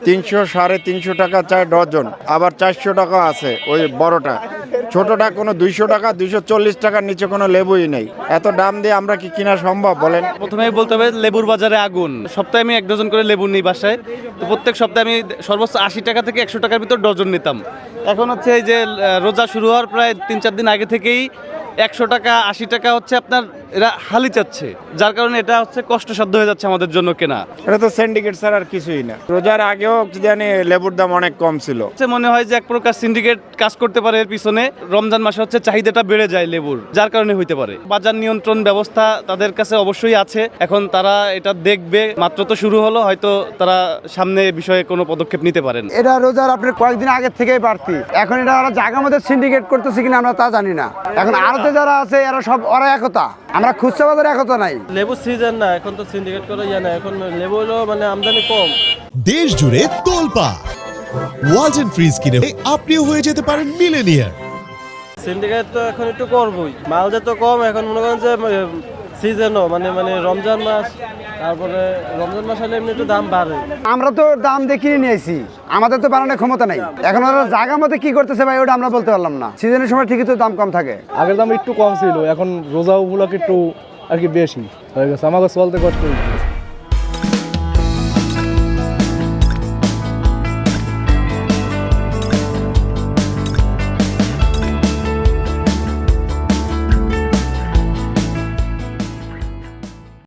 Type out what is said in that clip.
300 350 টাকা চায় ডজন, আবার 400 টাকা আছে ওই বড়টা। ছোটটা কোনো 200 টাকা 240 টাকার নিচে কোনো লেবুই নেই। এত দাম দিয়ে আমরা কি কিনা সম্ভব বলেন? প্রথমেই বলতে হবে লেবুর বাজারে আগুন। সপ্তাহে আমি 1 ডজন করে লেবু নিই বাসায়। তো প্রত্যেক সপ্তাহে আমি সর্বোচ্চ 80 টাকা থেকে 100 টাকার ভিতর ডজন নিতাম। এখন হচ্ছে এই যে রোজা শুরু হওয়ার প্রায় 3-4 দিন আগে থেকেই 100 টাকা 80 টাকা হচ্ছে আপনার এরা হালি চাচ্ছে, যার কারণে এটা হচ্ছে কষ্টসাধ্য হয়ে যাচ্ছে আমাদের জন্য কেনা। এটা তো সিন্ডিকেট ছাড়া আর কিছুই না। রোজার আগেও কি জানি লেবুর দাম অনেক কম ছিল। মনে হয় যে এক প্রকার সিন্ডিকেট কাজ করতে পারে এর পিছনে। রমজান মাসে হচ্ছে চাহিদাটা বেড়ে যায় লেবুর, যার কারণে হইতে পারে। বাজার নিয়ন্ত্রণ ব্যবস্থা তাদের কাছে অবশ্যই আছে, এখন তারা এটা দেখবে। মাত্র তো শুরু হলো, হয়তো তারা সামনে বিষয়ে কোনো পদক্ষেপ নিতে পারেন। এটা রোজার আপনার কয়েকদিন আগের থেকেই বাড়তি। এখন এটা ওরা জায়গা মধ্যে সিন্ডিকেট করতেছে কিনা আমরা তা জানি না। এখন আড়তে যারা আছে এরা সব ওরা একতা, আমরা খুচরা বাজারে একতা নাই। লেবু সিজন না, এখন তো সিন্ডিকেট করা যায় না। এখন লেবু হলো মানে আমদানি কম। দেশ জুড়ে তোলপা ওয়ালটন ফ্রিজ কিনে আপনিও হয়ে যেতে পারেন মিলেনিয়ার। সিন্ডিকেট তো এখন একটু করবই, মাল যে তো কম। এখন মনে করেন যে সিজনও মানে রমজান মাস, তারপরে রমজান মাস হলে এমনি একটু দাম বাড়ে। আমরা তো দাম দেখিয়ে নিয়েছি, আমাদের তো বানানোর ক্ষমতা নাই। এখন ওরা জায়গা মতো কি করতেছে ভাই ওটা আমরা বলতে পারলাম না। সিজনের সময় ঠিকই তো দাম কম থাকে। আগের দাম একটু কম ছিল, এখন রোজা উপলক্ষে একটু আর কি বেশি হয়ে গেছে, আমাকে চলতে কষ্ট হয়ে গেছে।